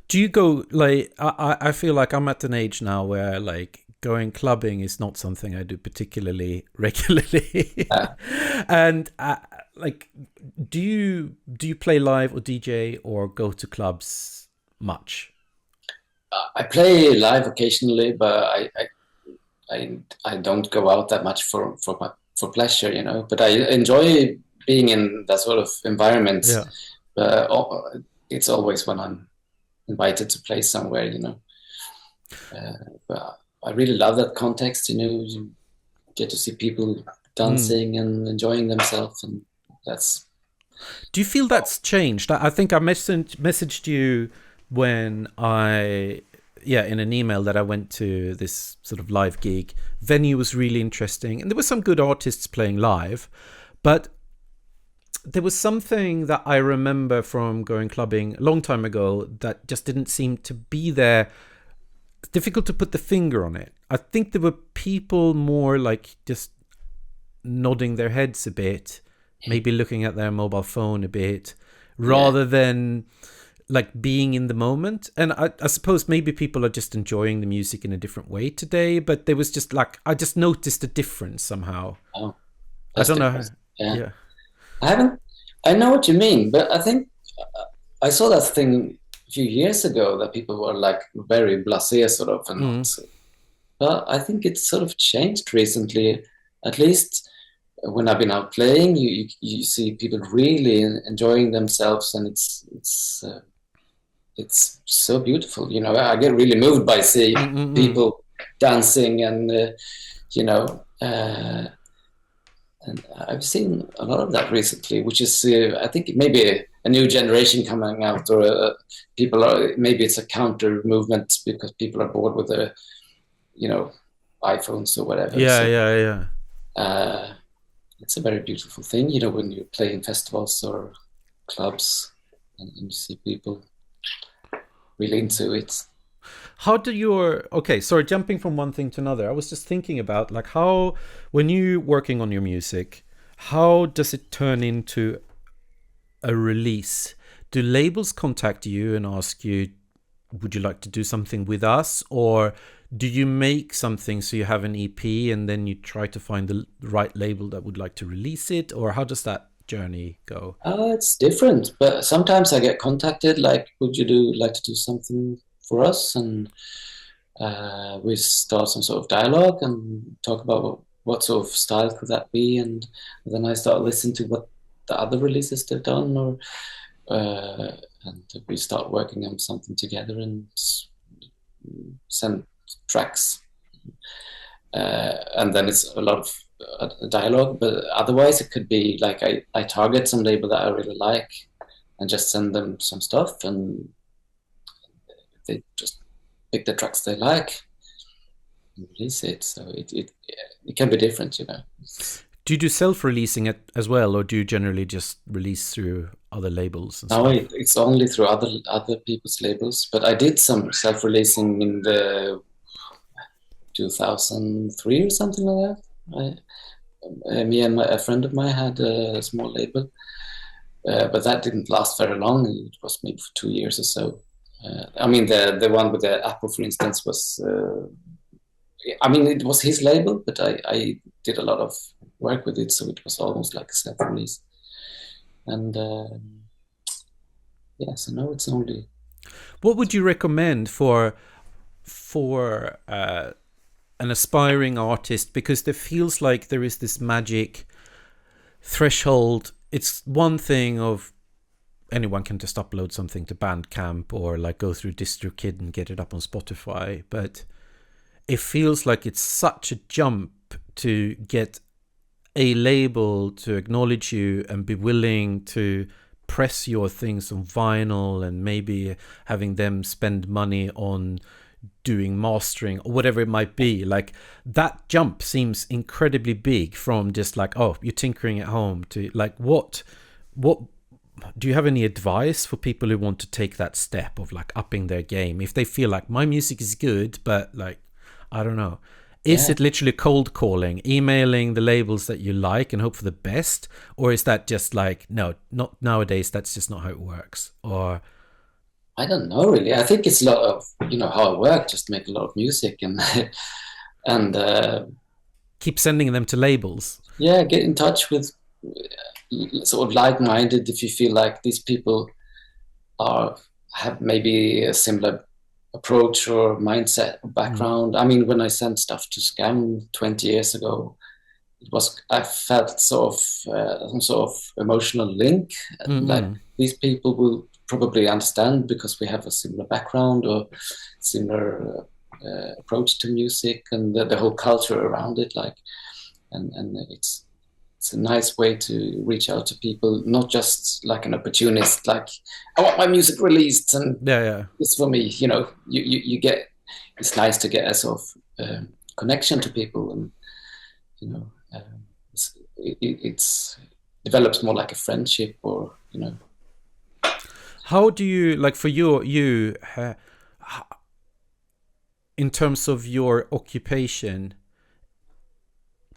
Do you go, like, I feel like I'm at an age now where, like, going clubbing is not something I do particularly regularly. And like, do you play live or DJ or go to clubs much? I play live occasionally, but I don't go out that much for pleasure, you know. But I enjoy being in that sort of environment. It's always when I'm invited to play somewhere, you know. But I really love that context, you know. You get to see people dancing and enjoying themselves, and that's. Do you feel that's changed? I think I messaged you when in an email that I went to this sort of live gig. Venue was really interesting, and there were some good artists playing live, but there was something that I remember from going clubbing a long time ago that just didn't seem to be there. It's difficult to put the finger on it. I think there were people more like just nodding their heads a bit, maybe looking at their mobile phone a bit, rather than like being in the moment. And I suppose maybe people are just enjoying the music in a different way today, but there was just like, I just noticed a difference somehow. Oh, I don't know. Yeah. I know what you mean, but I think I saw that thing a few years ago that people were like very blasé sort of, and but I think it's sort of changed recently. At least when I've been out playing, you see people really enjoying themselves, and it's so beautiful. You know, I get really moved by seeing people dancing, and you know. And I've seen a lot of that recently, which is, I think, maybe a new generation coming out, or maybe it's a counter movement because people are bored with the, you know, iPhones or whatever. Yeah. It's a very beautiful thing, you know, when you play in festivals or clubs and you see people really into it. How do jumping from one thing to another, I was just thinking about like how, when you're working on your music, how does it turn into a release? Do labels contact you and ask you, would you like to do something with us? Or do you make something so you have an EP and then you try to find the right label that would like to release it? Or how does that journey go? It's different, but sometimes I get contacted like, would you like to do something for us? And we start some sort of dialogue and talk about what sort of style could that be, and then I start listening to what the other releases they've done, or and we start working on something together and send tracks, and then it's a lot of dialogue. But otherwise it could be like I target some label that I really like and just send them some stuff, and they just pick the tracks they like and release it. So it can be different, you know. Do you do self-releasing it as well, or do you generally just release through other labels and no, stuff? it's only through other people's labels. But I did some self-releasing in the 2003 or something like that. Me and a friend of mine had a small label, but that didn't last very long. It was maybe for 2 years or so. I mean, the one with the Apple, for instance, was. I mean, it was his label, but I did a lot of work with it, so it was almost like a self-release. And so now it's only. What would you recommend for an aspiring artist? Because there feels like there is this magic threshold. It's one thing of anyone can just upload something to Bandcamp or like go through DistroKid and get it up on Spotify, but it feels like it's such a jump to get a label to acknowledge you and be willing to press your things on vinyl, and maybe having them spend money on doing mastering or whatever it might be. Like, that jump seems incredibly big from just like, oh, you're tinkering at home, to like what do you have any advice for people who want to take that step of like upping their game? If they feel like my music is good, but like, I don't know, is Yeah, it literally cold calling, emailing the labels that you like and hope for the best? Or is that just like, no, not nowadays, that's just not how it works? Or I don't know really. I think it's a lot of how I work, just make a lot of music and and keep sending them to labels? yeah, get in touch with sort of like-minded. If you feel like these people are have maybe a similar approach or mindset or Mm, background. I mean, when I sent stuff to Scam 20 years ago, I felt sort of some sort of emotional link. Like mm, these people will probably understand because we have a similar background or similar approach to music and the whole culture around it. Like, and it's a nice way to reach out to people, not just like an opportunist, like I want my music released and yeah, yeah. it's for me. You get. It's nice to get a sort of connection to people, and it's develops more like a friendship, or How do you like for you in terms of your occupation?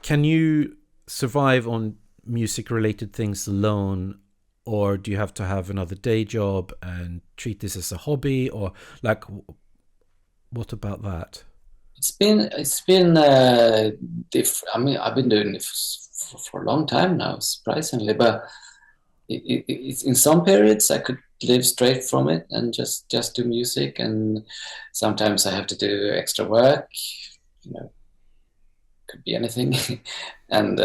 Can you survive on music related things alone, or do you have to have another day job and treat this as a hobby, or like what about that? it's been I mean, I've been doing it for a long time now, surprisingly, but it's in some periods I could live straight from it and just do music, and sometimes I have to do extra work. Could be anything, and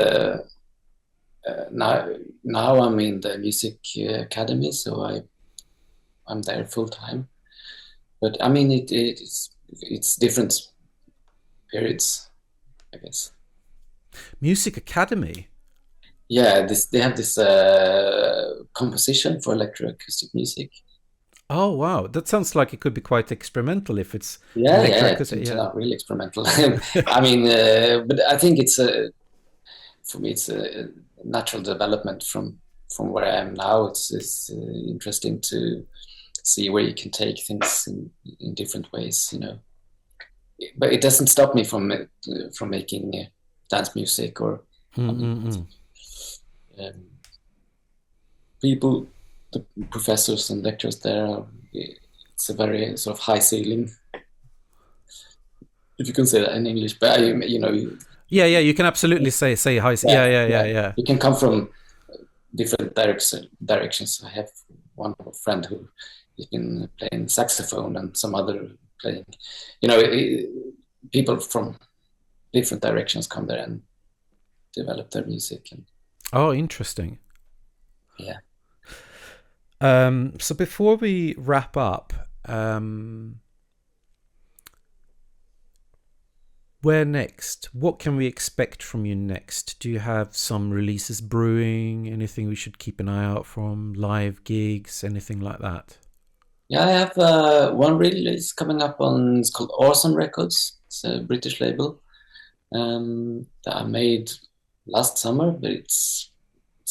now I'm in the music academy, so I'm there full time. But I mean, it's different periods, I guess. Music academy? Yeah, they have this composition for electroacoustic music. Oh wow, that sounds like it could be quite experimental if it's Yeah, it can electroacoustic. turn Yeah. out really experimental. I mean, but I think for me, it's a natural development from where I am now. It's interesting to see where you can take things in different ways, But it doesn't stop me from making dance music or, I mean, Mm-mm-mm. um, people, the professors and lecturers there, it's a very sort of high ceiling, if you can say that in English. But Yeah, yeah, you can absolutely say hi. yeah, Yeah, yeah, yeah, yeah, yeah. you can come from different directions. I have one friend who has been playing saxophone and some other playing. People from different directions come there and develop their music, and Oh, interesting. yeah. So before we wrap up, where next? What can we expect from you next? Do you have some releases brewing? Anything we should keep an eye out from? Live gigs? Anything like that? Yeah, I have one release coming up on. It's called Awesome Records. It's a British label that I made last summer, but it's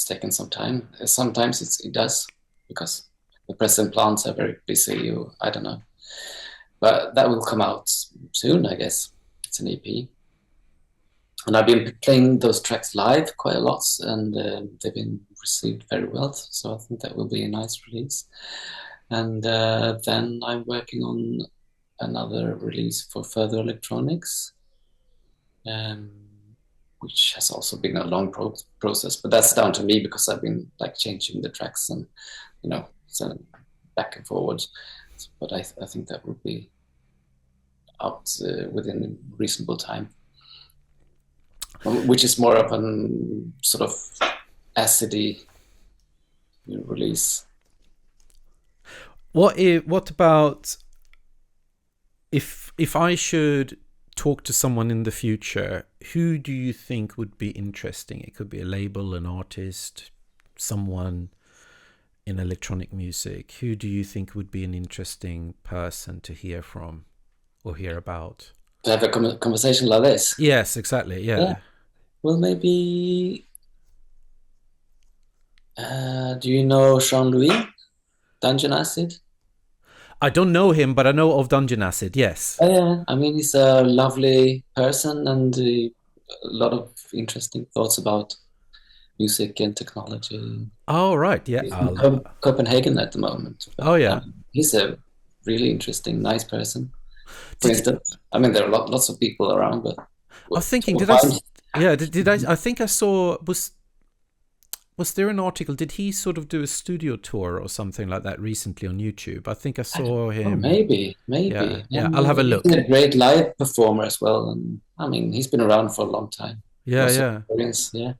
taken some time. Sometimes it does because the present plants are very busy, or I don't know. But that will come out soon, I guess. It's an EP, and I've been playing those tracks live quite a lot, and they've been received very well. So I think that will be a nice release. And then I'm working on another release for Further Electronics, um, which has also been a long process. But that's down to me because I've been like changing the tracks and so back and forward. But I think that will be out within a reasonable time, which is more of a sort of acidy release. What about if I should talk to someone in the future, who do you think would be interesting? It could be a label, an artist, someone in electronic music. Who do you think would be an interesting person to hear from or hear about? To have a conversation like this. Yes, exactly. Yeah. Yeah. Well, maybe Do you know Jean-Louis Dungeon Acid? I don't know him, but I know of Dungeon Acid. Yes. Yeah, I mean, he's a lovely person and a lot of interesting thoughts about music and technology. Oh right. Yeah. He's in Copenhagen at the moment, but Oh yeah. he's a really interesting, nice person. For Did instance, I mean, there are lots of people around, but I was thinking? Did I? sometimes, Yeah. Did I? I think I saw. Was there an article? Did he sort of do a studio tour or something like that recently on YouTube? I think I saw oh, him. maybe, Yeah. maybe. Yeah. And I'll have a he's look. a great live performer as well. And I mean, he's been around for a long time. Yeah. Lots of Yeah. experience, yeah.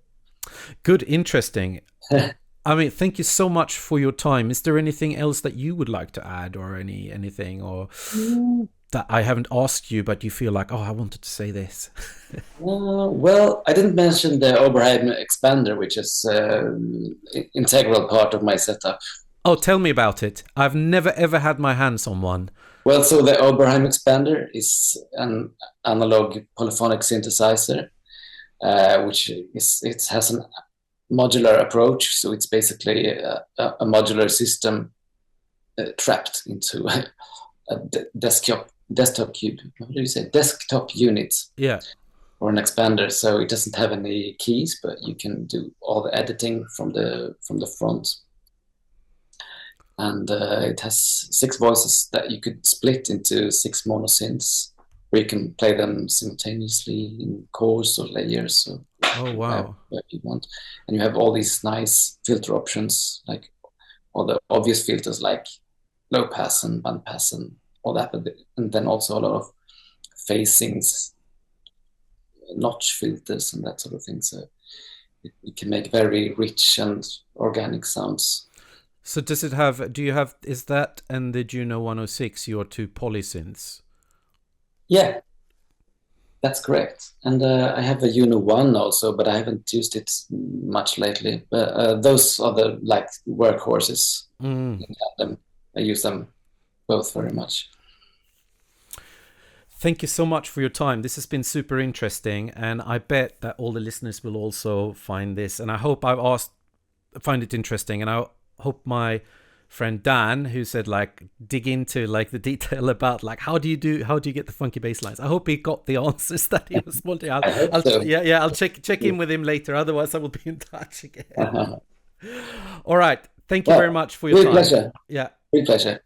Good. Interesting. I mean, thank you so much for your time. Is there anything else that you would like to add, or anything, or that I haven't asked you, but you feel like, oh, I wanted to say this? Well, I didn't mention the Obergman expander, which is integral part of my setup. Oh, tell me about it. I've never ever had my hands on one. Well, so the Oberheim expander is an analog polyphonic synthesizer, which is it has a modular approach. So it's basically a modular system trapped into a desktop cube. What do you say? Desktop unit Yeah. or an expander. So it doesn't have any keys, but you can do all the editing from the front. And it has 6 voices that you could split into 6 monosynths, where you can play them simultaneously in chords or layers or Oh wow. whatever you want. And you have all these nice filter options, like all the obvious filters like low pass and band pass and all that, and then also a lot of phasings, notch filters and that sort of thing. So it can make very rich and organic sounds. So does it have? Do you have? Is that and the Juno 106 your two polysynths? Yeah, that's correct. And I have a Uno One also, but I haven't used it much lately. But those are the like workhorses Mm. in tandem. I use them both very much. Thank you so much for your time. This has been super interesting, and I bet that all the listeners will also find this. And I hope find it interesting, and I hope my friend Dan, who said like dig into like the detail about like how do you get the funky bass lines. I hope he got the answers that he was wanting. I hope so. Yeah. I'll check in with him later. Otherwise, I will be in touch again. All right. Thank you very much for your time. Great pleasure. Yeah. Great pleasure.